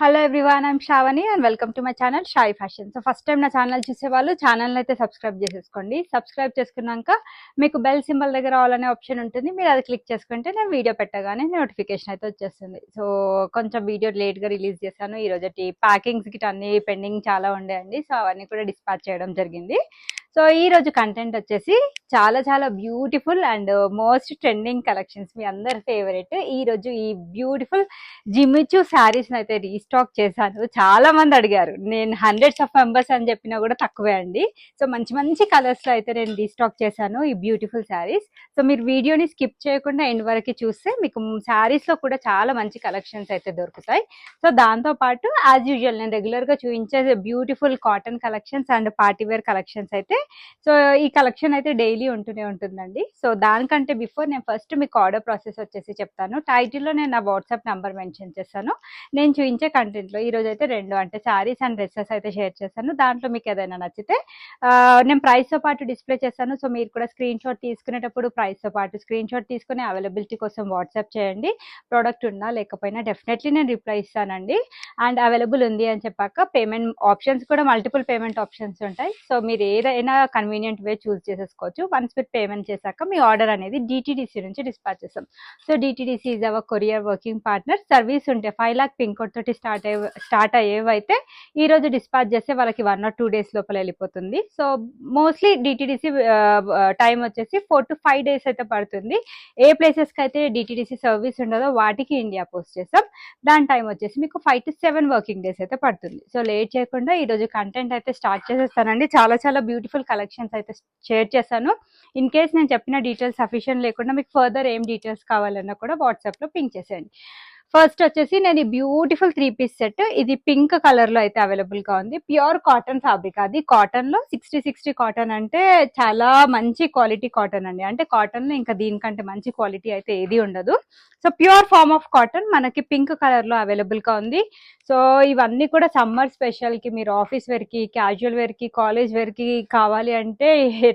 Hello everyone, I'm Shravani and welcome to my channel Shayi fashion. So first time నా channel చూసే వాళ్ళు channel అయితే subscribe చేసేసుకోండి. సబ్స్క్రైబ్ చేసుకున్నాక మీకు బెల్ సింబల్ దగ్గర ఆల్ అనే ఆప్షన్ ఉంటుంది. మీరు అది క్లిక్ చేసుకుంటే నేను వీడియో పెట్టగానే నోటిఫికేషన్ అయితే వచ్చేస్తుంది. సో కొంచెం వీడియో లేట్గా రిలీజ్ చేశాను. ఈ రోజు ప్యాకింగ్స్ గిట్ అన్ని పెండింగ్ చాలా ఉండేయండి. సో అవన్నీ కూడా డిస్పాచ్ చేయడం జరిగింది. సో ఈ రోజు కంటెంట్ వచ్చేసి చాలా చాలా beautiful and most trending collections, మీ అందరి ఫేవరెట్. ఈ రోజు ఈ బ్యూటిఫుల్ జిమిచూ శారీస్ అయితే రీస్టాక్ చేశాను. చాలా మంది అడిగారు, నేను హండ్రెడ్స్ ఆఫ్ మెంబర్స్ అని చెప్పినా కూడా తక్కువే అండి. సో మంచి మంచి కలర్స్ లో అయితే నేను రీస్టాక్ చేశాను ఈ బ్యూటిఫుల్ శారీస్. సో మీరు వీడియోని స్కిప్ చేయకుండా ఎండ్ వరకు చూస్తే మీకు శారీస్ లో కూడా చాలా మంచి కలెక్షన్స్ అయితే దొరుకుతాయి. సో దాంతో పాటు యాజ్ యూజువల్ నేను రెగ్యులర్ గా చూపించే beautiful cotton collections and party wear collections అయితే, సో ఈ కలెక్షన్ అయితే డైలీ ఉంటూనే ఉంటుందండి. సో దానికంటే బిఫోర్ నేను ఫస్ట్ మీకు ఆర్డర్ ప్రాసెస్ వచ్చేసి చెప్తాను. టైటిల్లో నేను నా వాట్సాప్ నెంబర్ మెన్షన్ చేస్తాను. నేను చూపించే కంటెంట్లో ఈరోజు అయితే 2 అంటే శారీస్ అండ్ డ్రెస్సెస్ అయితే షేర్ చేస్తాను. దాంట్లో మీకు ఏదైనా నచ్చితే నేను ప్రైస్తో పాటు డిస్ప్లే చేస్తాను. సో మీరు కూడా స్క్రీన్ షాట్ తీసుకునేటప్పుడు ప్రైస్తో పాటు స్క్రీన్ షాట్ తీసుకుని అవైలబిలిటీ కోసం వాట్సాప్ చేయండి. ప్రోడక్ట్ ఉన్నా లేకపోయినా డెఫినెట్లీ నేను రిప్లై ఇస్తానండి. అండ్ అవైలబుల్ ఉంది అని చెప్పాక పేమెంట్ ఆప్షన్స్ కూడా మల్టిపుల్ పేమెంట్ ఆప్షన్స్ ఉంటాయి. సో మీరు ఏదైనా కన్వీనియంట్ వే చూస్ చేసేసుకోవచ్చు. వన్స్ మీరు పేమెంట్ చేశాక మీ ఆర్డర్ అనేది డిటిడిసి నుంచి డిస్పాచ్ చేస్తాం. So DTDC is our courier working partner. Service ఉంటే 5 lakh పిన్ కోడ్ తోటి స్టార్ట్ అయ్యేవైతే ఈ రోజు డిస్పాచ్ చేస్తే వాళ్ళకి 1 or 2 days లోపల వెళ్ళిపోతుంది. సో మోస్ట్లీ డిటిడిసి టైం వచ్చేసి 4 to 5 days అయితే పడుతుంది. ఏ ప్లేసెస్కి అయితే డిటిడిసి సర్వీస్ ఉండదో వాటికి ఇండియా పోస్ట్ చేస్తాం. దాని టైం వచ్చేసి మీకు 5 to 7 వర్కింగ్ డేస్ అయితే పడుతుంది. సో లేట్ చేయకుండా ఈరోజు కంటెంట్ అయితే స్టార్ట్ చేసేస్తానండి. చాలా చాలా బ్యూటిఫుల్ కలెక్షన్స్ అయితే షేర్ చేశాను. ఇన్ కేస్ నేను చెప్పిన డీటెయిల్స్ సఫిషియెంట్ లేకుండా మీకు ఫర్దర్ ఏం డీటెయిల్స్ కావాలన్నా కూడా వాట్సాప్లో పింక్ చేసేయండి. ఫస్ట్ వచ్చేసి నేను ఈ బ్యూటిఫుల్ 3-piece సెట్, ఇది పింక్ కలర్ లో అయితే అవైలబుల్ గా ఉంది. ప్యూర్ కాటన్ ఫ్యాబ్రిక్, అది కాటన్ లో 60 కాటన్ అంటే చాలా మంచి క్వాలిటీ కాటన్ అండి. అంటే కాటన్ లో ఇంకా దీనికంటే మంచి క్వాలిటీ అయితే ఏది ఉండదు. So pure form of cotton మనకి పింక్ కలర్ లో అవైలబుల్ గా ఉంది. సో ఇవన్నీ కూడా సమ్మర్ స్పెషల్ కి, మీరు ఆఫీస్ వేర్ కి, క్యాజువల్ వేర్ కి, కాలేజ్ వేర్ కి కావాలి అంటే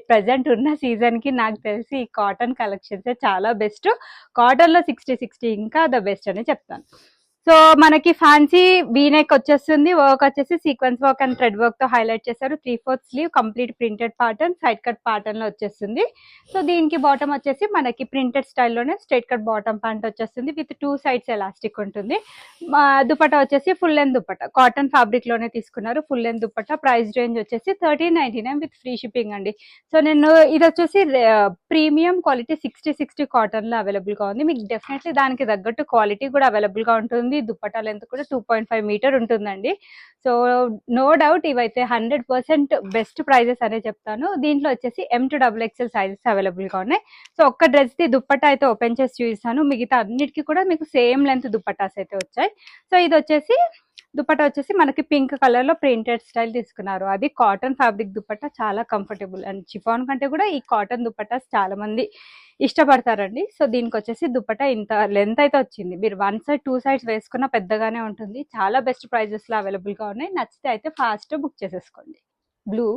ప్రెసెంట్ ఉన్న సీజన్ కి నాకు తెలిసి ఈ కాటన్ కలెక్షన్స్ చాలా బెస్ట్. కాటన్ లో 60 ఇంకా ద బెస్ట్ అని చెప్తాను. సో మనకి ఫ్యాన్సీ వీనెక్ వచ్చేస్తుంది. వర్క్ వచ్చేసి sequence work and thread work తో హైలైట్ చేశారు. 3/4 sleeve, complete printed pattern, side cut pattern లో వచ్చేస్తుంది. సో దీనికి బాటమ్ వచ్చేసి మనకి ప్రింటెడ్ స్టైల్లోనే స్ట్రైట్ కట్ బాటమ్ ప్యాంట్ వచ్చేస్తుంది విత్ 2 sides ఎలాస్టిక్ ఉంటుంది. దుపట్టా వచ్చేసి full length dupatta, cotton fabric లోనే తీసుకున్నారు. Full length dupatta. Price range వచ్చేసి 1399 విత్ ఫ్రీ షిప్పింగ్ అండి. సో నేను ఇది వచ్చేసి ప్రీమియం క్వాలిటీ 60 కాటన్ లో అవైలబుల్ గా ఉంది. మీకు డెఫినెట్లీ దానికి తగ్గట్టు క్వాలిటీ కూడా అవైలబుల్ గా ఉంటుంది. దుపట్టా లెంత్ కూడా 2.5 మీటర్ ఉంటుందండి. సో నో డౌట్ ఇవైతే 100% బెస్ట్ ప్రైజెస్ అనే చెప్తాను. దీంట్లో వచ్చేసి M to XXL sizes available గా ఉన్నాయి. సో ఒక్క డ్రెస్ ది దుపట్టా అయితే ఓపెన్ చేసి చూపిస్తాను. మిగతా అన్నిటికీ కూడా మీకు సేమ్ లెంత్ దుపట్టాస్ అయితే వచ్చాయి. సో ఇది వచ్చేసి దుపట్టా వచ్చేసి మనకి పింక్ కలర్ లో ప్రింటెడ్ స్టైల్ తీసుకున్నారు. అది కాటన్ ఫ్యాబ్రిక్ దుపట్టా, చాలా కంఫర్టబుల్. అండ్ చిఫాన్ కంటే కూడా ఈ కాటన్ దుపట్టాస్ చాలా మంది ఇష్టపడతారండి. సో దీనికి వచ్చేసి దుపట్టా ఇంత లెంత్ అయితే వచ్చింది. మీరు 1 side 2 sides వేసుకున్న పెద్దగానే ఉంటుంది. చాలా బెస్ట్ ప్రైజెస్ లో అవైలబుల్ గా ఉన్నాయి. నచ్చితే అయితే ఫాస్ట్ బుక్ చేసేసుకోండి. బ్లూ.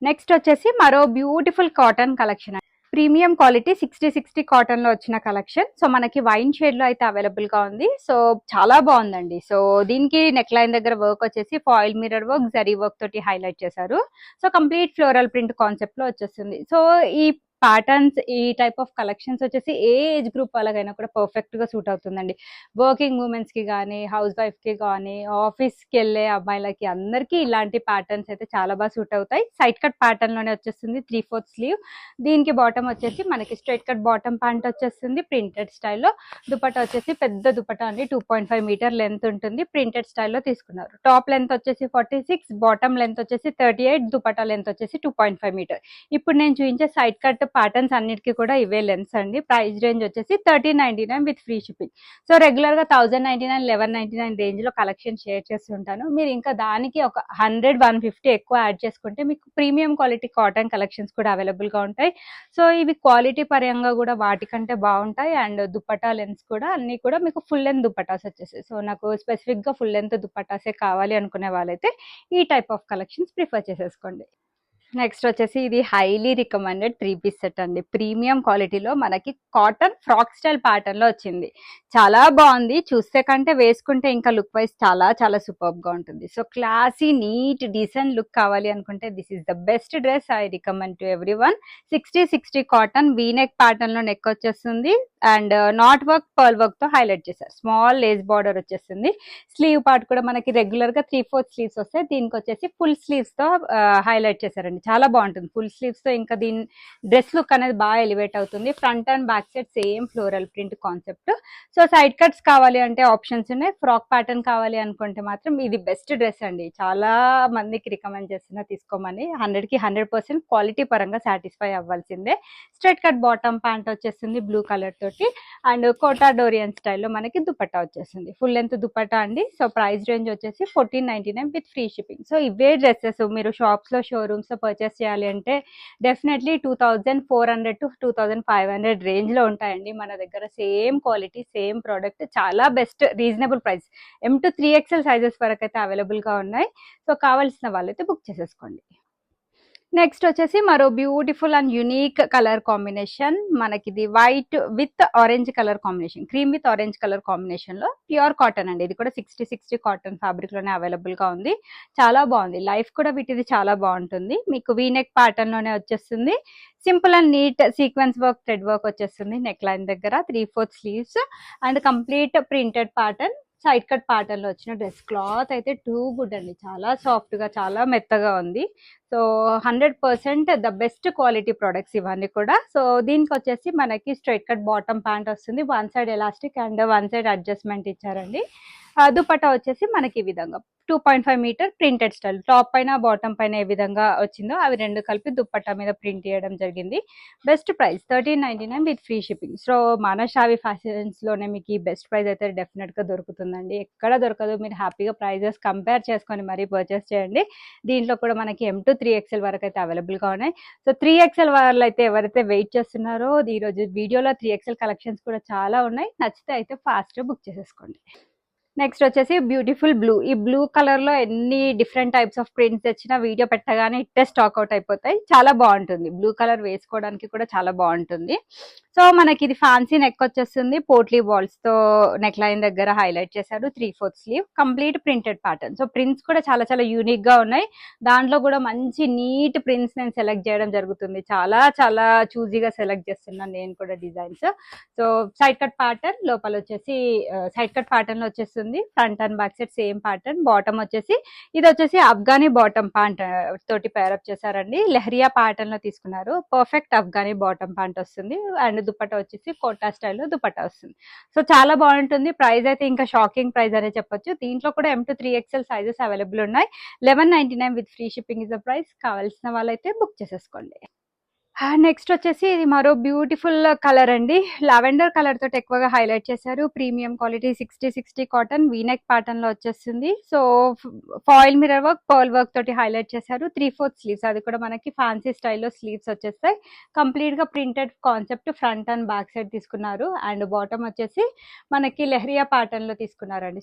నెక్స్ట్ వచ్చేసి మరో beautiful cotton collection, premium quality 60 cotton లో వచ్చిన కలెక్షన్. సో మనకి వైన్ షేడ్ లో అయితే అవైలబుల్ గా ఉంది. సో చాలా బాగుందండి. సో దీనికి నెక్ లైన్ దగ్గర వర్క్ వచ్చేసి foil mirror work, zari work తోటి హైలైట్ చేశారు. So complete floral print concept లో వచ్చేస్తుంది. సో ఈ ప్యాటర్న్స్, ఈ టైప్ ఆఫ్ కలెక్షన్స్ వచ్చేసి ఏ ఏజ్ గ్రూప్ వాళ్ళకైనా కూడా పర్ఫెక్ట్ గా సూట్ అవుతుందండి. వర్కింగ్ ఉమెన్స్ కి కానీ, హౌస్ వైఫ్ కి కానీ, ఆఫీస్ కి వెళ్ళే అమ్మాయిలకి అందరికీ ఇలాంటి ప్యాటర్న్స్ అయితే చాలా బాగా సూట్ అవుతాయి. సైడ్ కట్ ప్యాటర్న్ లోనే వచ్చేస్తుంది. 3/4 స్లీవ్. దీనికి బాటమ్ వచ్చేసి మనకి స్ట్రైట్ కట్ బాటమ్ ప్యాంట్ వచ్చేస్తుంది ప్రింటెడ్ స్టైల్లో. దుపట్టా వచ్చేసి పెద్ద దుపట్టా అండి, 2.5 మీటర్ లెంత్ ఉంటుంది. ప్రింటెడ్ స్టైల్లో తీసుకున్నారు. టాప్ లెంత్ వచ్చేసి 46, బాటమ్ లెంత్ వచ్చేసి 38, దుపట్టా లెంత్ వచ్చేసి 2.5 మీటర్. ఇప్పుడు నేను చూపించే సైడ్ కట్ ప్యాటర్న్స్ అన్నిటికీ కూడా ఇవే లెన్స్ అండి. ప్రైస్ రేంజ్ వచ్చేసి 1399 with free shipping. So regular గా 1099, 1199 రేంజ్ లో కలెక్షన్ షేర్ చేస్తుంటాను. మీరు ఇంకా దానికి ఒక 100-150 ఎక్కువ యాడ్ చేసుకుంటే మీకు ప్రీమియం క్వాలిటీ కాటన్ కలెక్షన్స్ కూడా అవైలబుల్ గా ఉంటాయి. సో ఇవి క్వాలిటీ పరంగా కూడా వాటికంటే బాగుంటాయి. అండ్ దుపట్టా లెన్స్ కూడా అన్ని కూడా మీకు ఫుల్ లెంత్ దుపట్టాస్ వచ్చేసాయి. సో నాకు స్పెసిఫిక్ గా ఫుల్ లెంత్ దుపట్టాసే కావాలి అనుకునే వాళ్ళైతే ఈ టైప్ ఆఫ్ కలెక్షన్స్ ప్రిఫర్ చేసేసుకోండి. నెక్స్ట్ వచ్చేసి ఇది హైలీ రికమెండెడ్ 3 పీస్ సెట్ అండి. ప్రీమియం క్వాలిటీలో మనకి కాటన్ ఫ్రాక్ స్టైల్ ప్యాటర్న్ లో వచ్చింది. చాలా బాగుంది. చూస్తే కంటే వేసుకుంటే ఇంకా లుక్ వైజ్ చాలా చాలా సూపర్బ్ గా ఉంటుంది. So classy neat decent look కావాలి అనుకుంటే this is the best dress. I recommend to everyone. 60 cotton v neck pattern లో నెక్ వచ్చేస్తుంది and knot work pearl work తో హైలైట్ చేశారు. స్మాల్ లేస్ బార్డర్ వచ్చేస్తుంది. స్లీవ్ పార్ట్ కూడా మనకి రెగ్యులర్ గా 3/4 స్లీవ్స్ వస్తాయి. దీనికి వచ్చేసి ఫుల్ స్లీవ్స్ తో హైలైట్ చేశారండి. చాలా బాగుంటుంది ఫుల్ స్లీవ్స్ తో. ఇంకా దీని డ్రెస్ లుక్ అనేది బాగా ఎలివేట్ అవుతుంది. Front and back side same floral print concept. So side cuts కావాలి అంటే ఆప్షన్స్ ఉన్నాయి. ఫ్రాక్ ప్యాటర్న్ కావాలి అనుకుంటే మాత్రం ఇది బెస్ట్ డ్రెస్ అండి. చాలా మందికి రికమెండ్ చేస్తున్నా తీసుకోమని. 100కి 100% క్వాలిటీ పరంగా సాటిస్ఫై అవ్వాల్సిందే. స్ట్రైట్ కట్ బాటమ్ ప్యాంట్ వచ్చేస్తుంది బ్లూ కలర్ తోటి అండ్ కోటా డోరియన్ స్టైల్లో మనకి దుపట్టా వచ్చేస్తుంది. ఫుల్ లెంత్ దుపట్టా అండి. సో ప్రైస్ రేంజ్ వచ్చేసి 1499 విత్ ఫ్రీ షిప్పింగ్. సో ఇవే డ్రెస్సెస్ మీరు షాప్స్ లో షోరూమ్స్ లో పర్చేస్ చేయాలి అంటే డెఫినెట్లీ 2400 to 2500 రేంజ్ లో ఉంటాయండి. మన దగ్గర సేమ్ క్వాలిటీ సేమ్ ప్రోడక్ట్ చాలా best reasonable price. M to 3XL sizes వరకు అయితే అవైలబుల్ గా ఉన్నాయి. సో కావాల్సిన వాళ్ళైతే బుక్ చేసేసుకోండి. నెక్స్ట్ వచ్చేసి మరో beautiful and unique colour combination. మనకి ఇది white with orange colour combination, cream with orange colour combination లో ప్యూర్ కాటన్ అండి. ఇది కూడా 60 కాటన్ ఫ్యాబ్రిక్ లోనే అవైలబుల్ గా ఉంది. చాలా బాగుంది. లైఫ్ కూడా వీటిది చాలా బాగుంటుంది. మీకు వీనెక్ ప్యాటర్న్ లోనే వచ్చేస్తుంది. Simple and neat sequence work thread work వచ్చేస్తుంది నెక్ లైన్ దగ్గర. 3/4 sleeves and complete printed pattern. Side cut pattern లో వచ్చిన డ్రెస్. క్లాత్ అయితే టూ గుడ్ అండి. చాలా సాఫ్ట్ గా చాలా మెత్తగా ఉంది. So 100% the best quality products ఇవన్నీ కూడా. సో దీనికి వచ్చేసి మనకి స్ట్రైట్ కట్ బాటమ్ ప్యాంట్ వస్తుంది. One side elastic and one side adjustment ఇచ్చారండి. దుపట్టా వచ్చేసి మనకి ఈ విధంగా 2.5 మీటర్ ప్రింటెడ్ స్టైల్. టాప్ పైన బాటమ్ పైన ఏ విధంగా వచ్చిందో అవి రెండు కలిపి దుపట్టా మీద ప్రింట్ చేయడం జరిగింది. Best price 1399 with free shipping. So మన షావి ఫ్యాషన్స్ లోనే మీకు ఈ బెస్ట్ ప్రైస్ అయితే డెఫినెట్ గా దొరుకుతుందండి. ఎక్కడ దొరకదు. మీరు హ్యాపీగా ప్రైజెస్ కంపేర్ చేసుకొని మరీ పర్చేస్ చేయండి. దీంట్లో కూడా మనకి M to 3XL వరకు అయితే అవైలబుల్ గా ఉన్నాయి. సో 3XL వాళ్ళు అయితే ఎవరైతే వెయిట్ చేస్తున్నారో ఈ రోజు వీడియోలో 3XL కలెక్షన్స్ కూడా చాలా ఉన్నాయి. నచ్చితే అయితే ఫాస్ట్ బుక్ చేసేసుకోండి. నెక్స్ట్ వచ్చేసి బ్యూటిఫుల్ బ్లూ. ఈ బ్లూ కలర్ లో ఎన్ని డిఫరెంట్ టైప్స్ ఆఫ్ ప్రింట్స్ తెచ్చినా వీడియో పెట్టగానే ఇట్టే స్టాక్ అవుట్ అయిపోతాయి. చాలా బాగుంటుంది. బ్లూ కలర్ వేసుకోవడానికి కూడా చాలా బాగుంటుంది. సో మనకి ఇది ఫ్యాన్సీ నెక్ వచ్చేస్తుంది. పోట్లీ బాల్స్ తో నెక్ లైన్ దగ్గర హైలైట్ చేశారు. 3/4 sleeve complete printed pattern. So prints కూడా చాలా చాలా యూనిక్ గా ఉన్నాయి. దాంట్లో కూడా మంచి నీట్ ప్రింట్స్ నేను సెలెక్ట్ చేయడం జరుగుతుంది. చాలా చాలా చూజీగా సెలెక్ట్ చేస్తున్నాను నేను కూడా designs. So side cut pattern లోపల వచ్చేసి సైడ్ కట్ ప్యాటర్న్ లో వచ్చేస్తుంది. Front and back side same pattern. Bottom వచ్చేసి ఇది వచ్చేసి అఫ్ఘానీ బాటమ్ ప్యాంట్ తోటి పేరప్ చేశారండి. లెహరియా ప్యాటర్న్ లో తీసుకున్నారు. పర్ఫెక్ట్ అఫ్ఘానీ బాటమ్ ప్యాంట్ వస్తుంది అండ్ దుపట్టా వచ్చేసి కోటా స్టైల్లో దుపట్టా వస్తుంది. సో చాలా బాగుంటుంది. ప్రైస్ అయితే ఇంకా షాకింగ్ ప్రైస్ అనే చెప్పొచ్చు. దీంట్లో కూడా M to 3XL sizes available ఉన్నాయి. 1199 with free shipping is the price. కావాల్సిన వాళ్ళైతే బుక్ చేసేసుకోండి. నెక్స్ట్ వచ్చేసి ఇది మరో బ్యూటిఫుల్ కలర్ అండి. లావెండర్ కలర్ తోటి ఎక్కువగా హైలైట్ చేశారు. Premium quality 60 cotton v neck pattern లో వచ్చేస్తుంది. So foil mirror work pearl work తోటి హైలైట్ చేశారు. 3/4 స్లీవ్స్. అది కూడా మనకి ఫ్యాన్సీ స్టైల్లో స్లీవ్స్ వచ్చేస్తాయి. కంప్లీట్ గా printed concept front and back side తీసుకున్నారు. అండ్ బాటమ్ వచ్చేసి మనకి లెహరియా ప్యాటర్న్ లో తీసుకున్నారండి.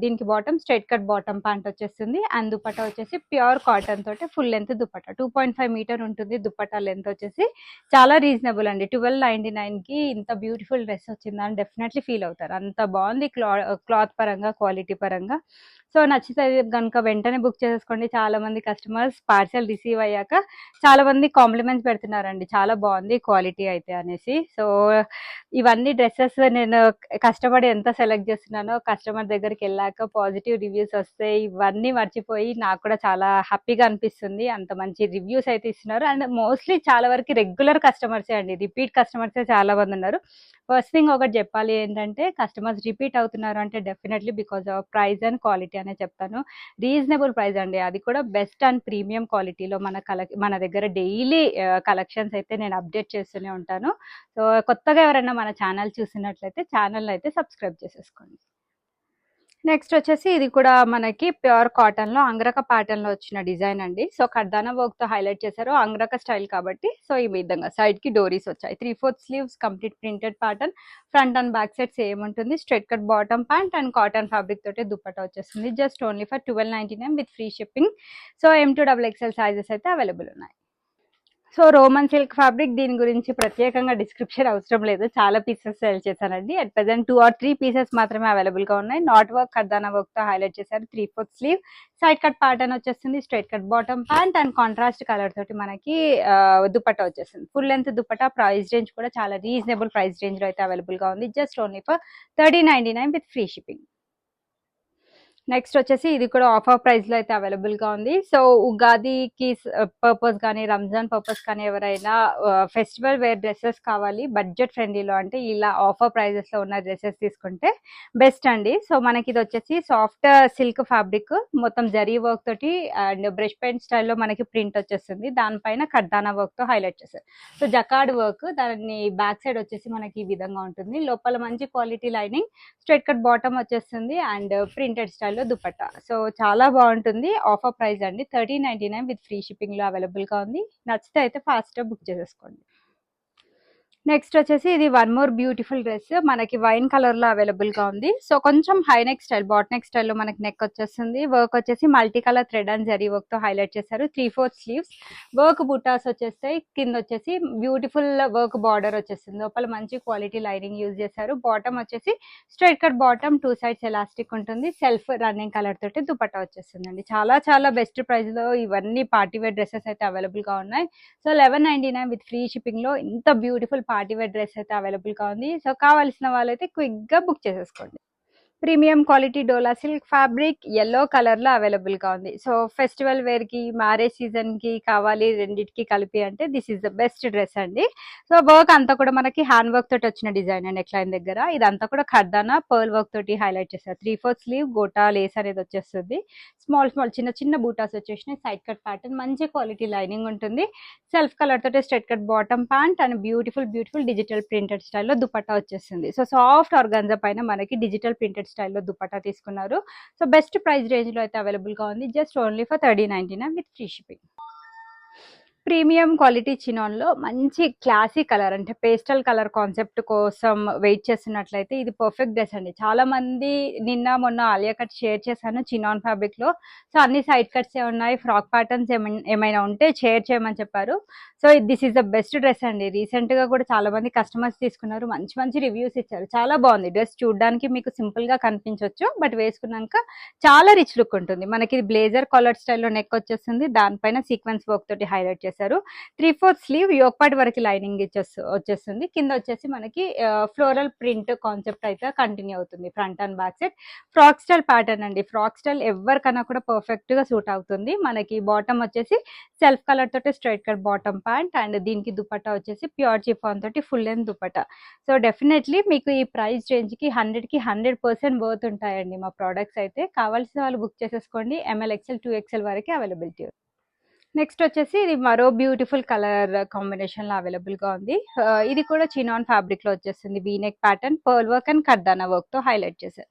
దీనికి bottom straight cut bottom pant వచ్చేస్తుంది. అండ్ దుపట్టా వచ్చేసి ప్యూర్ కాటన్ తోటి ఫుల్ లెంత్ దుపట్టా 2.5 మీటర్ ఉంటుంది. దుపట్టా లెంత్ వచ్చేసి చాలా రీజనబుల్ అండి. 1299 కి ఇంత బ్యూటిఫుల్ డ్రెస్ వచ్చిందని డెఫినెట్లీ ఫీల్ అవుతారు. అంత బాగుంది క్లాత్ పరంగా క్వాలిటీ పరంగా. సో నచ్చితే కనుక వెంటనే బుక్ చేసేసుకోండి. చాలా మంది కస్టమర్స్ పార్సల్ రిసీవ్ అయ్యాక చాలా మంది కాంప్లిమెంట్స్ పెడుతున్నారండి. చాలా బాగుంది క్వాలిటీ అయితే అనేసి. సో ఇవన్నీ డ్రెస్సెస్ నేను కష్టపడి ఎంత సెలెక్ట్ చేస్తున్నానో కస్టమర్ దగ్గరికి వెళ్ళాక పాజిటివ్ రివ్యూస్ వస్తాయి. ఇవన్నీ మర్చిపోయి నాకు కూడా చాలా హ్యాపీగా అనిపిస్తుంది. అంత మంచి రివ్యూస్ అయితే ఇస్తున్నారు. అండ్ మోస్ట్లీ చాలా వరకు రెగ్యులర్ కస్టమర్సే అండి. రిపీట్ కస్టమర్సే చాలా మంది ఉన్నారు. ఫస్ట్ థింగ్ ఒకటి చెప్పాలి ఏంటంటే కస్టమర్స్ రిపీట్ అవుతున్నారు అంటే definitely because of price and quality అనే చెప్తాను. రీజనబుల్ ప్రైస్ అండి. అది కూడా బెస్ట్ అండ్ ప్రీమియం క్వాలిటీలో మన దగ్గర డైలీ కలెక్షన్స్ అయితే నేను అప్డేట్ చేస్తూనే ఉంటాను. సో కొత్తగా ఎవరైనా మన ఛానల్ చూసినట్లయితే ఛానల్ అయితే సబ్స్క్రైబ్ చేసేసుకోండి. నెక్స్ట్ వచ్చేసి ఇది కూడా మనకి ప్యూర్ కాటన్ లో అంగరక ప్యాటర్న్ లో వచ్చిన డిజైన్ అండి. సో కర్దానా వర్క్ తో హైలైట్ చేశారు, అంగరక స్టైల్ కాబట్టి. సో ఈ విధంగా సైడ్ కి డోరీస్ వచ్చాయి, 3/4 sleeves, complete printed pattern, front and back side same ఉంటుంది. Straight cut bottom pant and cotton fabric తోటి దుపట్టా వచ్చేస్తుంది. Just only for 1299 with free shipping. So M2XXL sizes అయితే అవైలబుల్ ఉన్నాయి. సో రోమన్ సిల్క్ ఫ్యాబ్రిక్, దీని గురించి ప్రత్యేకంగా డిస్క్రిప్షన్ అవసరం లేదు, చాలా పీసెస్ సేల్ చేశానండి. అట్ ప్రెసెంట్ 2 or 3 పీసెస్ మాత్రమే అవైలబుల్ గా ఉన్నాయి. నాట్ వర్క్, కర్దానా వర్క్ తో హైలైట్ చేశారు. 3/4 స్లీవ్, సైడ్ కట్ ప్యాటర్న్ వచ్చేస్తుంది, straight cut bottom pant and contrast colour తోటి మనకి దుపట్టా వచ్చేస్తుంది. Full length dupatta. Price range కూడా చాలా రీజనబుల్ ప్రైస్ రేంజ్ లో అయితే అవైలబుల్ గా ఉంది. Just only for 1399 with free shipping. Next వచ్చేసి ఇది కూడా ఆఫర్ ప్రైస్ లో అయితే అవైలబుల్ గా ఉంది. సో ఉగాదికి పర్పస్ కానీ, రంజాన్ పర్పస్ కానీ ఎవరైనా ఫెస్టివల్ వేర్ డ్రెస్సెస్ కావాలి బడ్జెట్ ఫ్రెండ్లీలో అంటే ఇలా ఆఫర్ ప్రైజెస్ లో ఉన్న డ్రెస్సెస్ తీసుకుంటే బెస్ట్ అండి. సో మనకి ఇది వచ్చేసి సాఫ్ట్ సిల్క్ ఫ్యాబ్రిక్, మొత్తం జరీ వర్క్ తోటి అండ్ బ్రష్ పెయింట్ స్టైల్లో మనకి ప్రింట్ వచ్చేస్తుంది. దానిపైన కర్దానా వర్క్ తో హైలైట్ చేస్తారు. సో జకార్డ్ వర్క్, దాని బ్యాక్ సైడ్ వచ్చేసి మనకి ఈ విధంగా ఉంటుంది. లోపల మంచి quality lining, straight cut bottom వచ్చేస్తుంది అండ్ ప్రింటెడ్ స్టైల్ లో దుపట్టా. సో చాలా బాగుంటుంది. ఆఫర్ ప్రైస్ అండి, 1399 విత్ ఫ్రీ షిప్పింగ్ లో అవైలబుల్ గా ఉంది. నచ్చితే అయితే ఫాస్ట్ గా బుక్ చేసేసుకోండి. నెక్స్ట్ వచ్చేసి ఇది వన్ మోర్ బ్యూటిఫుల్ డ్రెస్, మనకి వైన్ కలర్ లో అవైలబుల్ గా ఉంది. సో కొంచెం high neck style, boat neck style లో మనకి నెక్ వచ్చేస్తుంది. వర్క్ వచ్చేసి multi colour thread and zari work తో హైలైట్ చేశారు. 3/4 స్లీవ్స్, వర్క్ బుటాస్ వచ్చేస్తాయి. కింద వచ్చేసి బ్యూటిఫుల్ వర్క్ బార్డర్ వచ్చేస్తుంది. లోపల మంచి క్వాలిటీ లైనింగ్ యూజ్ చేశారు. బాటమ్ వచ్చేసి straight cut bottom, 2 sides elastic ఉంటుంది. సెల్ఫ్ రన్నింగ్ కలర్ తోటి దుపట్టా వచ్చేస్తుందండి. చాలా చాలా బెస్ట్ ప్రైస్ లో ఇవన్నీ పార్టీ వేర్ డ్రెస్సెస్ అయితే అవైలబుల్ గా ఉన్నాయి. సో 1199 విత్ ఫ్రీ షిప్పింగ్ లో ఇంత బ్యూటిఫుల్ పార్టీ వేర్ డ్రెస్ అయితే అవైలబుల్ గా ఉంది. సో కావాల్సిన వాళ్ళైతే క్విక్ గా బుక్ చేసేసుకోండి. ప్రీమియం క్వాలిటీ డోలా సిల్క్ ఫ్యాబ్రిక్, ఎల్లో కలర్ లో అవైలబుల్ గా ఉంది. సో ఫెస్టివల్ వేర్ కి, మ్యారేజ్ సీజన్ కి కావాలి రెండింటికి కలిపి అంటే this is the best dress అండి. సో వర్క్ అంతా కూడా మనకి హ్యాండ్ వర్క్ తోటి వచ్చిన డిజైన్ అండి. నెక్ లైన్ దగ్గర ఇదంతా కూడా ఖర్దానా పర్ల్ వర్క్ తోటి హైలైట్ చేస్తారు. 3/4 స్లీవ్, గోటా లేస్ అనేది వచ్చేస్తుంది. స్మాల్ స్మాల్ చిన్న చిన్న బూటాస్ వచ్చేసినాయి. సైడ్ కట్ ప్యాటర్న్, మంచి క్వాలిటీ లైనింగ్ ఉంటుంది. సెల్ఫ్ కలర్ తోటి straight cut bottom pant and beautiful beautiful digital printed స్టైల్లో దుపట్టా వచ్చేస్తుంది. సో సాఫ్ట్ ఆర్గాన్జా పైన మనకి డిజిటల్ ప్రింటెడ్ స్టైల్లో దుపట్టా తీసుకున్నారు. సో బెస్ట్ ప్రైస్ రేంజ్ లో అయితే అవైలబుల్ గా ఉంది. Just only for 1399 with free shipping. Premium quality chinon లో మంచి క్లాసీ కలర్, అంటే పేస్టల్ కలర్ కాన్సెప్ట్ కోసం వెయిట్ చేస్తున్నట్లయితే ఇది పర్ఫెక్ట్ డ్రెస్ అండి. చాలా మంది నిన్న మొన్న ఆలియా కట్ షేర్ చేశాను చినాన్ ఫ్యాబ్రిక్ లో. సో అన్ని సైడ్ కట్స్ ఉన్నాయి, ఫ్రాక్ ప్యాటర్న్స్ ఏమైనా ఉంటే షేర్ చేయమని చెప్పారు. So this is the best dress అండి. రీసెంట్ గా కూడా చాలా మంది కస్టమర్స్ తీసుకున్నారు, మంచి మంచి రివ్యూస్ ఇచ్చారు. చాలా బాగుంది డ్రెస్. చూడడానికి మీకు సింపుల్ గా కనిపించవచ్చు, బట్ వేసుకున్నాక చాలా రిచ్ లుక్ ఉంటుంది. మనకి బ్లేజర్ కాలర్ స్టైల్లో నెక్ వచ్చేస్తుంది, దానిపైన సీక్వెన్స్ వర్క్ తోటి హైలైట్ చేశారు. 3/4 స్లీవ్, యోగపాటి వరకు లైనింగ్ వచ్చేస్తుంది. కింద వచ్చేసి మనకి ఫ్లోరల్ ప్రింట్ కాన్సెప్ట్ అయితే కంటిన్యూ అవుతుంది. Front and back side frock style pattern అండి. ఫ్రాక్ స్టైల్ ఎవరికన్నా కూడా పర్ఫెక్ట్ గా సూట్ అవుతుంది. మనకి బాటమ్ వచ్చేసి సెల్ఫ్ కలర్ తోటి straight cut bottom pant and దీనికి దుపట్టా వచ్చేసి ప్యూర్ చిఫాన్ తోటి full length dupatta. So definitely మీకు ఈ ప్రైస్ రేంజ్ కి 100% వర్త్ ఉంటాయండి మా ప్రోడక్ట్స్ అయితే. కావాల్సిన వాళ్ళు బుక్ చేసేసుకోండి. ML XL 2XL వరకు అవైలబిలిటీ. నెక్స్ట్ వచ్చేసి ఇది మరో బ్యూటిఫుల్ కలర్ కాంబినేషన్ లో అవైలబుల్ గా ఉంది. ఇది కూడా చినాన్ ఫ్యాబ్రిక్ లో వచ్చేస్తుంది. V neck pattern, pearl work and కర్దానా వర్క్ తో హైలైట్ చేశారు.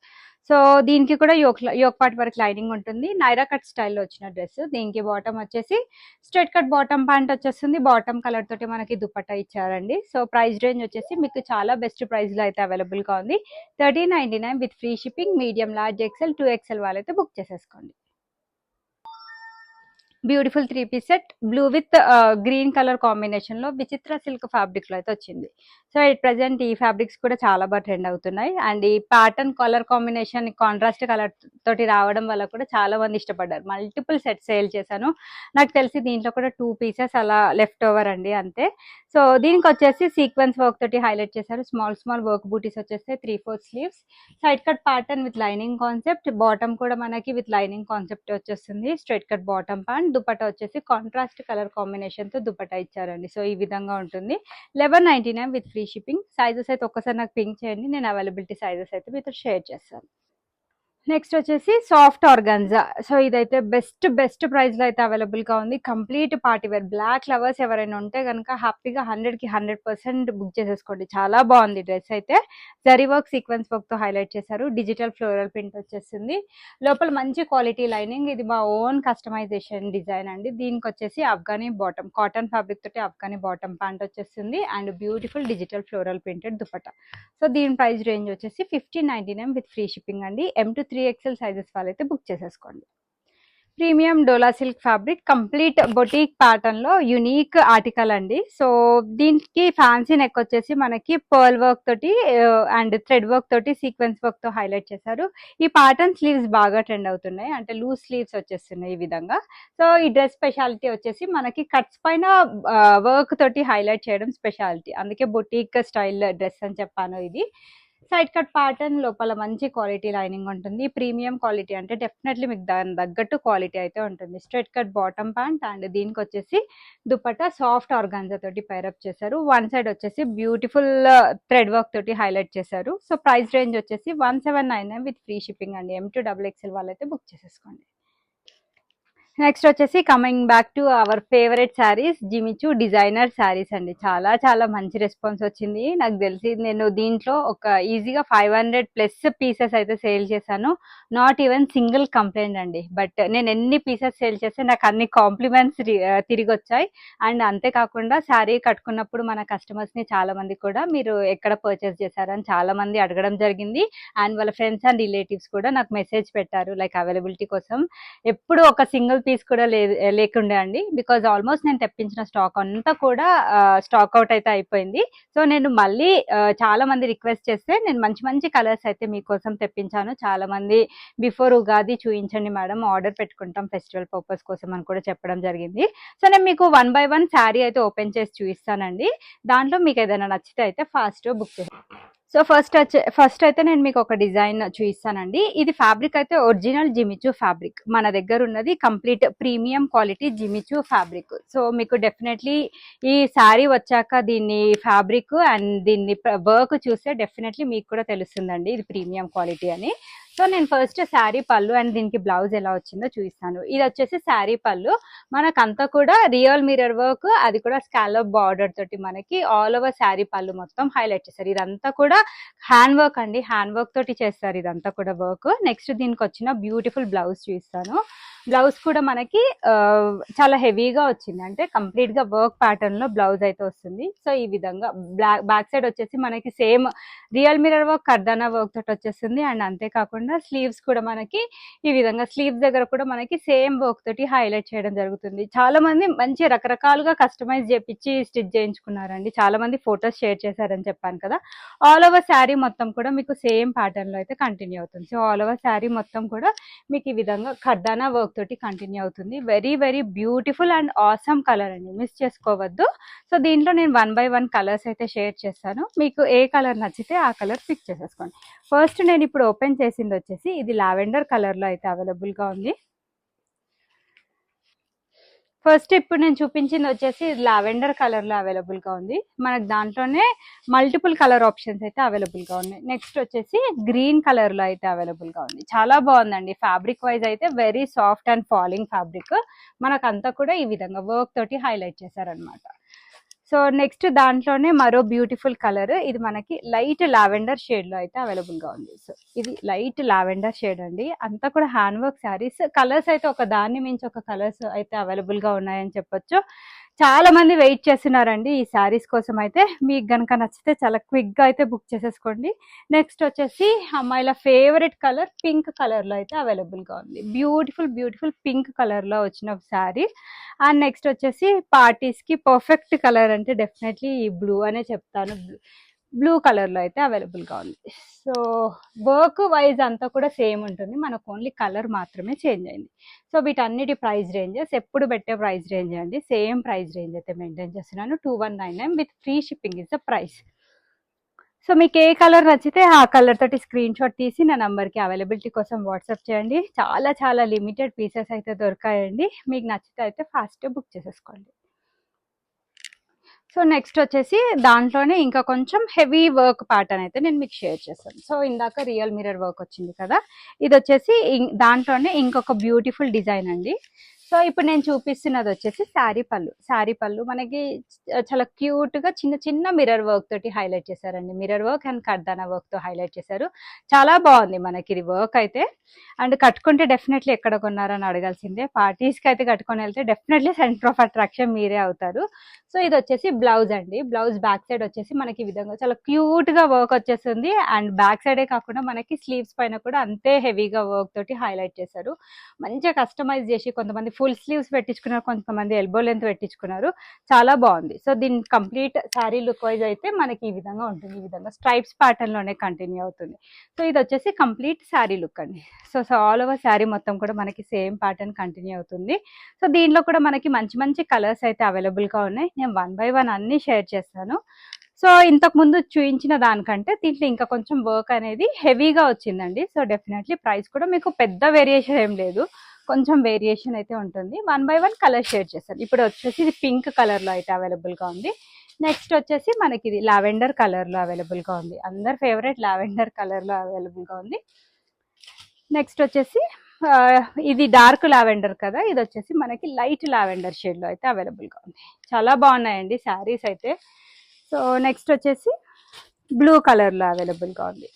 సో దీనికి కూడా యోక్ పార్ట్ వరకు లైనింగ్ ఉంటుంది. నైరా కట్ స్టైల్లో వచ్చిన డ్రెస్. దీనికి బాటమ్ వచ్చేసి స్ట్రైట్ కట్ బాటమ్ ప్యాంట్ వచ్చేస్తుంది. బాటమ్ కలర్ తోటి మనకి దుపట్టా ఇచ్చారండి. సో ప్రైస్ రేంజ్ వచ్చేసి మీకు చాలా బెస్ట్ ప్రైస్ లో అయితే అవైలబుల్ గా ఉంది. 1399 with free shipping. Medium, large, XL 2XL వాళ్ళైతే బుక్ చేసేసుకోండి. Beautiful 3 piece set, blue with green colour combination లో విచిత్ర సిల్క్ ఫ్యాబ్రిక్ లో అయితే వచ్చింది. సో ఇట్ ప్రెసెంట్ ఈ ఫ్యాబ్రిక్స్ కూడా చాలా బాగా ట్రెండ్ అవుతున్నాయి. అండ్ ఈ pattern colour combination contrast colour తోటి రావడం వల్ల కూడా చాలా మంది ఇష్టపడ్డారు. మల్టిపుల్ సెట్ సేల్ చేశాను. నాకు తెలిసి దీంట్లో కూడా 2 పీసెస్ అలా లెఫ్ట్ ఓవర్ అండి, అంతే. సో దీనికి వచ్చేసి సీక్వెన్స్ వర్క్ తోటి హైలైట్ చేశారు. స్మాల్ స్మాల్ వర్క్ బూటీస్ వచ్చేస్తే 3/4 sleeves, side cut pattern with lining concept. Bottom కూడా మనకి విత్ లైనింగ్ కాన్సెప్ట్ వచ్చేస్తుంది. Straight cut bottom pant, dupatta వచ్చేసి కాంట్రాస్ట్ కలర్ కాంబినేషన్ తో దుపట్టా ఇచ్చారండి. సో ఈ విధంగా ఉంటుంది. 1199 విత్ ఫ్రీ షిప్పింగ్. సైజెస్ అయితే ఒక్కసారి నాకు పింక్ చేయండి, నేను అవైలబిలిటీ సైజెస్ అయితే మీతో షేర్ చేస్తాను. నెక్స్ట్ వచ్చేసి సాఫ్ట్ ఆర్గాన్జా. సో ఇదైతే బెస్ట్ ప్రైస్లో అయితే అవైలబుల్గా ఉంది. Complete party wear black lovers ఎవరైనా ఉంటే కనుక హ్యాపీగా 100కి 100% బుక్ చేసేసుకోండి. చాలా బాగుంది డ్రెస్ అయితే. జరీ వర్క్ సీక్వెన్స్ వర్క్తో హైలైట్ చేశారు. డిజిటల్ ఫ్లోరల్ ప్రింట్ వచ్చేసింది. లోపల మంచి క్వాలిటీ లైనింగ్. ఇది మా ఓన్ కస్టమైజేషన్ డిజైన్ అండి. దీనికి వచ్చేసి అఫ్ఘానీ బాటమ్, కాటన్ ఫ్యాబ్రిక్ తోటి అఫ్ఘానీ బాటమ్ ప్యాంట్ వచ్చేస్తుంది and beautiful digital floral printed dupatta. So దీని ప్రైస్ రేంజ్ వచ్చేసి 1599 విత్ ఫ్రీ షిప్పింగ్ అండి. M to 3XL సైజెస్ వాళ్ళైతే బుక్ చేసేసుకోండి. Premium Dola silk fabric complete boutique pattern లో యూనిక్ ఆర్టికల్ అండి. సో దీనికి ఫ్యాన్సీ నెక్ వచ్చేసి మనకి పర్ల్ వర్క్ తోటి అండ్ థ్రెడ్ వర్క్ తోటి సీక్వెన్స్ వర్క్ తో హైలైట్ చేశారు. ఈ ప్యాటర్న్ స్లీవ్స్ బాగా ట్రెండ్ అవుతున్నాయి, అంటే లూజ్ స్లీవ్స్ వచ్చేస్తున్నాయి ఈ విధంగా. సో ఈ డ్రెస్ స్పెషాలిటీ వచ్చేసి మనకి కట్స్ పైన వర్క్ తోటి హైలైట్ చేయడం స్పెషాలిటీ, అందుకే బొటీక్ స్టైల్ డ్రెస్ అని చెప్పాను. ఇది సైడ్ కట్ ప్యాటర్న్, లోపల మంచి క్వాలిటీ లైనింగ్ ఉంటుంది. ప్రీమియం క్వాలిటీ అంటే డెఫినెట్లీ మీకు దాని తగ్గట్టు క్వాలిటీ అయితే ఉంటుంది. Straight cut bottom pant and దీనికి వచ్చేసి దుపట్టా సాఫ్ట్ ఆర్గాన్జా తోటి పైరప్ చేశారు. వన్ సైడ్ వచ్చేసి బ్యూటిఫుల్ థ్రెడ్ వర్క్ తోటి హైలైట్ చేశారు. సో ప్రైస్ రేంజ్ వచ్చేసి 1799 విత్ ఫ్రీ షిప్పింగ్ అండి. M to XXL వాళ్ళైతే బుక్ చేసేసుకోండి. నెక్స్ట్ వచ్చేసి coming back to our favourite saris, Jimmy Choo designer saris అండి. చాలా మంచి రెస్పాన్స్ వచ్చింది. నాకు తెలిసి నేను దీంట్లో ఒక ఈజీగా 500+ పీసెస్ అయితే సేల్ చేశాను. నాట్ ఈవెన్ సింగిల్ కంప్లైంట్ అండి. బట్ నేను ఎన్ని పీసెస్ సేల్ చేస్తే నాకు అన్ని కాంప్లిమెంట్స్ తిరిగి వచ్చాయి. అండ్ అంతేకాకుండా శారీ కట్టుకున్నప్పుడు మన కస్టమర్స్ని చాలా మంది కూడా మీరు ఎక్కడ పర్చేస్ చేశారని చాలా మంది అడగడం జరిగింది. అండ్ వాళ్ళ ఫ్రెండ్స్ అండ్ రిలేటివ్స్ కూడా నాకు మెసేజ్ పెట్టారు లైక్ అవైలబిలిటీ కోసం. ఎప్పుడు ఒక సింగిల్ పీస్ కూడా లేకుండే అండి, బికాజ్ ఆల్మోస్ట్ నేను తెప్పించిన స్టాక్ అంతా కూడా స్టాక్ అవుట్ అయితే అయిపోయింది. సో నేను మళ్ళీ చాలా మంది రిక్వెస్ట్ చేస్తే నేను మంచి కలర్స్ అయితే మీకోసం తెప్పించాను. చాలా మంది బిఫోర్ ఉగాది చూపించండి మేడం, ఆర్డర్ పెట్టుకుంటాం ఫెస్టివల్ పర్పస్ కోసం అని కూడా చెప్పడం జరిగింది. సో నేను మీకు 1 by 1 శారీ అయితే ఓపెన్ చేసి చూపిస్తానండి. దాంట్లో మీకు ఏదైనా నచ్చితే అయితే ఫాస్ట్ బుక్ చేయండి. సో ఫస్ట్ అయితే నేను మీకు ఒక డిజైన్ చూపిస్తానండి. ఇది ఫ్యాబ్రిక్ అయితే ఒరిజినల్ జిమిచూ ఫ్యాబ్రిక్. మన దగ్గర ఉన్నది complete premium quality Jimmy Choo fabric. So మీకు డెఫినెట్లీ ఈ శారీ వచ్చాక దీన్ని ఫ్యాబ్రిక్ అండ్ దీన్ని వర్క్ చూస్తే డెఫినెట్లీ మీకు కూడా తెలుస్తుందండి ఇది ప్రీమియం క్వాలిటీ అని. సో నేను ఫస్ట్ శారీ పళ్ళు అండ్ దీనికి బ్లౌజ్ ఎలా వచ్చిందో చూపిస్తాను. ఇది వచ్చేసి శారీ పళ్ళు, మనకంతా కూడా రియల్ మిర్రర్ వర్క్, అది కూడా స్కాలప్ బార్డర్ తోటి మనకి ఆల్ ఓవర్ శారీ పళ్ళు మొత్తం హైలైట్ చేస్తారు. ఇదంతా కూడా హ్యాండ్ వర్క్ అండి, హ్యాండ్ వర్క్ తోటి చేస్తారు ఇదంతా కూడా వర్క్. నెక్స్ట్ దీనికి వచ్చిన బ్యూటిఫుల్ బ్లౌజ్ చూపిస్తాను. బ్లౌజ్ కూడా మనకి చాలా హెవీగా వచ్చింది, అంటే కంప్లీట్ గా వర్క్ ప్యాటర్న్ లో బ్లౌజ్ అయితే వస్తుంది. సో ఈ విధంగా బ్యాక్ సైడ్ వచ్చేసి మనకి సేమ్ రియల్ మిర్రర్ వర్క్, కర్దానా వర్క్ తోటి వచ్చేస్తుంది. అండ్ అంతేకాకుండా స్లీవ్స్ కూడా మనకి ఈ విధంగా స్లీవ్స్ దగ్గర కూడా మనకి సేమ్ వర్క్ తోటి హైలైట్ చేయడం జరుగుతుంది. చాలా మంది మంచి రకరకాలుగా కస్టమైజ్ చేపించి స్టిచ్ చేయించుకున్నారండి. చాలా మంది ఫొటోస్ షేర్ చేశారని చెప్పాను కదా. ఆల్ ఓవర్ శారీ మొత్తం కూడా మీకు సేమ్ ప్యాటర్న్ లో అయితే కంటిన్యూ అవుతుంది. సో ఆల్ ఓవర్ శారీ మొత్తం కూడా మీకు ఈ విధంగా కర్దానా వర్క్ తోటి కంటిన్యూ అవుతుంది. Very beautiful and awesome colour అండి, మిస్ చేసుకోవద్దు. సో దీంట్లో నేను 1 by 1 కలర్స్ అయితే షేర్ చేస్తాను. మీకు ఏ కలర్ నచ్చితే ఆ కలర్ పిక్ చేసేసుకోండి. ఫస్ట్ నేను ఇప్పుడు ఓపెన్ చేసింది వచ్చేసి ఇది లావెండర్ కలర్ లో అయితే అవైలబుల్ గా ఉంది. ఫస్ట్ ఇప్పుడు నేను చూపించింది వచ్చేసి లావెండర్ కలర్ లో అవైలబుల్ గా ఉంది. మనకు దాంట్లోనే మల్టిపుల్ కలర్ ఆప్షన్స్ అయితే అవైలబుల్ గా ఉన్నాయి. నెక్స్ట్ వచ్చేసి గ్రీన్ కలర్ లో అయితే అవైలబుల్ గా ఉంది. చాలా బాగుందండి. ఫ్యాబ్రిక్ వైజ్ అయితే very soft and falling fabric. మనకంతా కూడా ఈ విధంగా వర్క్ తోటి హైలైట్ చేశారనమాట. సో నెక్స్ట్ దాంట్లోనే మరో బ్యూటిఫుల్ కలర్, ఇది మనకి లైట్ లావెండర్ షేడ్ లో అయితే అవైలబుల్ గా ఉంది. సో ఇది లైట్ లావెండర్ షేడ్ అండి. అంతా కూడా హ్యాండ్ వర్క్ శారీస్. కలర్స్ అయితే ఒక దాన్ని మించి ఒక కలర్స్ అయితే అవైలబుల్ గా ఉన్నాయని చెప్పొచ్చు. చాలా మంది వెయిట్ చేస్తున్నారండి ఈ శారీస్ కోసం. అయితే మీకు గనక నచ్చితే చాలా క్విక్ గా అయితే బుక్ చేసేసుకోండి. నెక్స్ట్ వచ్చేసి అమ్మాయిల ఫేవరెట్ కలర్ పింక్ కలర్ లో అయితే అవైలబుల్ గా ఉంది. బ్యూటిఫుల్ పింక్ కలర్ లో వచ్చిన శారీ. అండ్ నెక్స్ట్ వచ్చేసి పార్టీస్ కి పర్ఫెక్ట్ కలర్ అంటే డెఫినెట్లీ ఈ బ్లూ అనే చెప్తాను. బ్లూ కలర్ లో అయితే అవైలబుల్ గా ఉంది. సో వర్క్ వైజ్ అంతా కూడా సేమ్ ఉంటుంది, మనకు ఓన్లీ కలర్ మాత్రమే చేంజ్ అయింది. సో వీటన్నిటి ప్రైస్ రేంజెస్ ఎప్పుడు పెట్టే ప్రైస్ రేంజ్ అండి, సేమ్ ప్రైస్ రేంజ్ అయితే మెయింటైన్ చేస్తున్నాను. 2199 with free shipping is the price. So మీకు ఏ కలర్ నచ్చితే ఆ కలర్ తోటి స్క్రీన్ షాట్ తీసి నా నంబర్కి అవైలబిలిటీ కోసం వాట్సాప్ చేయండి. చాలా లిమిటెడ్ పీసెస్ అయితే దొరకాయండి. మీకు నచ్చితే అయితే ఫాస్ట్ బుక్ చేసేసుకోండి. సో నెక్స్ట్ వచ్చేసి దాంట్లోనే ఇంకా కొంచెం హెవీ వర్క్ ప్యాటర్న్ అయితే నేను మీకు షేర్ చేస్తాను. సో ఇందాక రియల్ మిర్రర్ వర్క్ వచ్చింది కదా, ఇది వచ్చేసి దాంట్లోనే ఇంకొక బ్యూటిఫుల్ డిజైన్ అండి. సో ఇప్పుడు నేను చూపిస్తున్నది వచ్చేసి శారీ పళ్ళు మనకి చాలా క్యూట్ గా చిన్న చిన్న మిర్రర్ వర్క్ తోటి హైలైట్ చేశారండి. మిర్రర్ వర్క్ అండ్ కర్దానా వర్క్ తో హైలైట్ చేశారు. చాలా బాగుంది మనకి ఇది వర్క్ అయితే. అండ్ కట్టుకుంటే డెఫినెట్లీ ఎక్కడ కొన్నారని అడగాల్సిందే. పార్టీస్ కి అయితే కట్టుకొని వెళ్తే డెఫినెట్లీ సెంటర్ ఆఫ్ అట్రాక్షన్ మీరే అవుతారు. సో ఇది వచ్చేసి బ్లౌజ్ అండి. బ్లౌజ్ బ్యాక్ సైడ్ వచ్చేసి మనకి ఈ విధంగా చాలా క్యూట్ గా వర్క్ వచ్చేస్తుంది. అండ్ బ్యాక్ సైడే కాకుండా మనకి స్లీవ్స్ పైన కూడా అంతే హెవీగా వర్క్ తోటి హైలైట్ చేశారు. మంచిగా కస్టమైజ్ చేసి కొంతమంది ఫుల్ స్లీవ్స్ పెట్టించుకున్నారు, కొంతమంది ఎల్బో లెంత్ పెట్టించుకున్నారు. చాలా బాగుంది. సో దీని కంప్లీట్ శారీ లుక్ వైజ్ అయితే మనకి ఈ విధంగా ఉంటుంది. ఈ విధంగా స్ట్రైప్స్ ప్యాటర్న్ లోనే కంటిన్యూ అవుతుంది. సో ఇది వచ్చేసి కంప్లీట్ శారీ లుక్ అండి. సో ఆల్ ఓవర్ శారీ మొత్తం కూడా మనకి సేమ్ ప్యాటర్న్ కంటిన్యూ అవుతుంది. సో దీనిలో కూడా మనకి మంచి మంచి కలర్స్ అయితే అవైలబుల్ గా ఉన్నాయి. నేను 1 by 1 అన్ని షేర్ చేస్తాను. సో ఇంతకు ముందు చూపించిన దానికంటే దీంట్లో ఇంకా కొంచెం వర్క్ అనేది హెవీగా వచ్చిందండి. సో డెఫినెట్లీ ప్రైస్ కూడా మీకు పెద్ద వేరియేషన్ ఏం లేదు, కొంచెం వేరియేషన్ అయితే ఉంటుంది. 1 by 1 కలర్ షేర్ చేస్తాను. ఇప్పుడు వచ్చేసి ఇది పింక్ కలర్ లో అయితే అవైలబుల్ గా ఉంది. నెక్స్ట్ వచ్చేసి మనకి ఇది లావెండర్ కలర్ లో అవైలబుల్ గా ఉంది. అందరి ఫేవరెట్ లావెండర్ కలర్ లో అవైలబుల్ గా ఉంది. నెక్స్ట్ వచ్చేసి ఇది డార్క్ లావెండర్ కదా, ఇది వచ్చేసి మనకి లైట్ లావెండర్ షేడ్ లో అయితే అవైలబుల్ గా ఉంది. చాలా బాగున్నాయండి శారీస్ అయితే. సో నెక్స్ట్ వచ్చేసి బ్లూ కలర్ లో అవైలబుల్ గా ఉంది.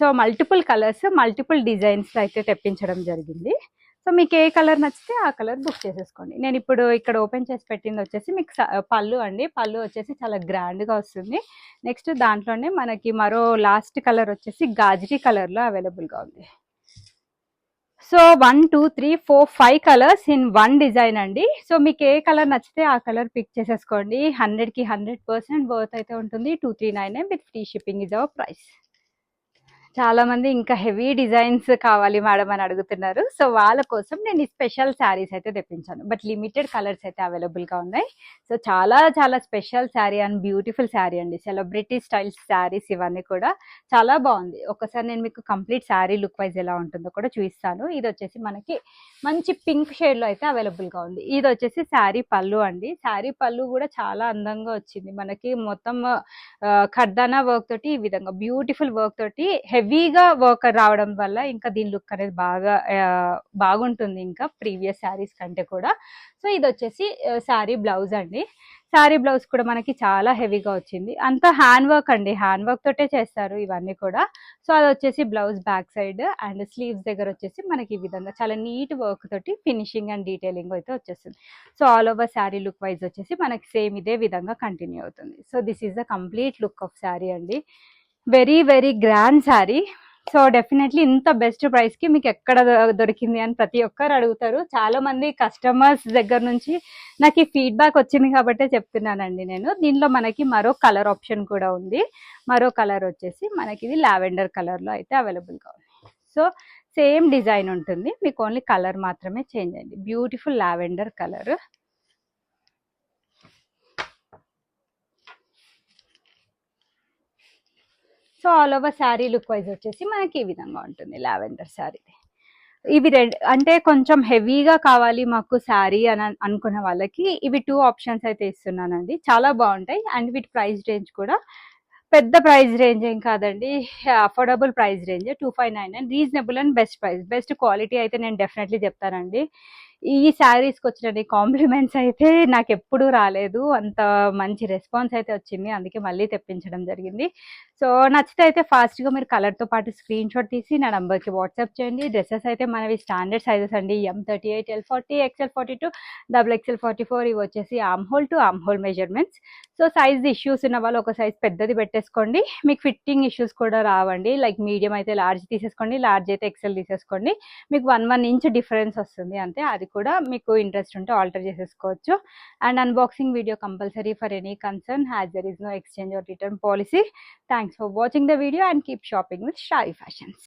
So multiple colours multiple designs అయితే తెప్పించడం జరిగింది. సో మీకు ఏ కలర్ నచ్చితే ఆ కలర్ బుక్ చేసేసుకోండి. నేను ఇప్పుడు ఇక్కడ ఓపెన్ చేసి పెట్టింది వచ్చేసి మీకు పళ్ళు అండి. పళ్ళు వచ్చేసి చాలా గ్రాండ్ గా వస్తుంది. నెక్స్ట్ దాంట్లోనే మనకి మరో లాస్ట్ కలర్ వచ్చేసి గాజరీ కలర్ లో అవైలబుల్ గా ఉంది. సో 1 2 3 4 5 కలర్స్ ఇన్ 1 డిజైన్ అండి. సో మీకు ఏ కలర్ నచ్చితే ఆ కలర్ పిక్ చేసేసుకోండి. 100కి 100% వర్త్ అయితే ఉంటుంది. 2399 with free shipping is our price. చాలా మంది ఇంకా హెవీ డిజైన్స్ కావాలి మేడం అని అడుగుతున్నారు. సో వాళ్ళ కోసం నేను ఈ స్పెషల్ శారీస్ అయితే తెప్పించాను. బట్ లిమిటెడ్ కలర్స్ అయితే అవైలబుల్ గా ఉన్నాయి. సో చాలా చాలా special sari and beautiful sari అండి. సెలబ్రిటీ స్టైల్ శారీస్ ఇవన్నీ కూడా చాలా బాగుంది. ఒకసారి నేను మీకు కంప్లీట్ శారీ లుక్ వైజ్ ఎలా ఉంటుందో కూడా చూపిస్తాను. ఇది వచ్చేసి మనకి మంచి పింక్ షేడ్ లో అయితే అవైలబుల్ గా ఉంది. ఇది వచ్చేసి శారీ పళ్ళు అండి. శారీ పళ్ళు కూడా చాలా అందంగా వచ్చింది. మనకి మొత్తం ఖర్దానా వర్క్ తోటి ఈ విధంగా బ్యూటిఫుల్ వర్క్ తోటి హెవీగా వర్క్ రావడం వల్ల ఇంకా దీని లుక్ అనేది బాగుంటుంది ఇంకా ప్రీవియస్ శారీస్ కంటే కూడా. సో ఇది వచ్చేసి శారీ బ్లౌజ్ అండి. శారీ బ్లౌజ్ కూడా మనకి చాలా హెవీగా వచ్చింది. అంతా హ్యాండ్ వర్క్ అండి, హ్యాండ్ వర్క్ తోటే చేస్తారు ఇవన్నీ కూడా. సో అది వచ్చేసి blouse back side and sleeves దగ్గర వచ్చేసి మనకి ఈ విధంగా చాలా నీట్ వర్క్ తోటి ఫినిషింగ్ అండ్ డీటెయిలింగ్ అయితే వచ్చేస్తుంది. So all over sari look wise వచ్చేసి మనకి సేమ్ ఇదే విధంగా కంటిన్యూ అవుతుంది. So this is the complete look of sari అండి. Very very grand sari. So definitely ఇంత బెస్ట్ ప్రైస్ కి మీకు ఎక్కడ దొరికింది అని ప్రతి ఒక్కరు అడుగుతారు. చాలా మంది కస్టమర్స్ దగ్గర నుంచి నాకు ఈ ఫీడ్బ్యాక్ వచ్చింది కాబట్టే చెప్తున్నానండి నేను. దీనిలో మనకి మరో కలర్ ఆప్షన్ కూడా ఉంది. మరో కలర్ వచ్చేసి మనకి ఇది లావెండర్ కలర్ లో అయితే అవైలబుల్ గా ఉంది. సో సేమ్ డిజైన్ ఉంటుంది, మీకు ఓన్లీ కలర్ మాత్రమే చేంజ్ అయింది. Beautiful lavender colour. So all over sari look wise వచ్చేసి మనకి ఈ విధంగా ఉంటుంది లావెండర్ శారీ. ఇవి అంటే కొంచెం హెవీగా కావాలి మాకు శారీ అని అనుకున్న వాళ్ళకి ఇవి 2 ఆప్షన్స్ అయితే ఇస్తున్నానండి. చాలా బాగుంటాయి. అండ్ వీటి ప్రైస్ రేంజ్ కూడా పెద్ద ప్రైస్ రేంజ్ ఏం కాదండి, affordable price range 2599. Reasonable and best price, best quality అయితే నేను డెఫినెట్లీ చెప్తానండి. ఈ శారీస్కి వచ్చిన కాంప్లిమెంట్స్ అయితే నాకు ఎప్పుడూ రాలేదు. అంత మంచి రెస్పాన్స్ అయితే వచ్చింది, అందుకే మళ్ళీ తెప్పించడం జరిగింది. సో నచ్చితే అయితే ఫాస్ట్గా మీరు కలర్తో పాటు స్క్రీన్ షాట్ తీసి నా నెంబర్కి వాట్సాప్ చేయండి. డ్రెస్సెస్ అయితే మనవి స్టాండర్డ్ సైజెస్ అండి. M38, L40, XL42, XXL44. ఇవి వచ్చేసి arm whole to arm whole measurements. So size issues ఉన్న వాళ్ళు ఒక సైజ్ పెద్దది పెట్టేసుకోండి. మీకు ఫిట్టింగ్ ఇష్యూస్ కూడా రావండి. లైక్ మీడియం అయితే లార్జ్ తీసేసుకోండి, లార్జ్ అయితే ఎక్సెల్ తీసేసుకోండి. మీకు 1 ఇంచ్ డిఫరెన్స్ వస్తుంది అంతే. అది కూడా మీకు ఇంట్రెస్ట్ ఉంటే ఆల్టర్ చేసేసుకోవచ్చు. And unboxing video compulsory for any concern, as there is no exchange or return policy. Thanks for watching the video and keep shopping with Shayi fashions.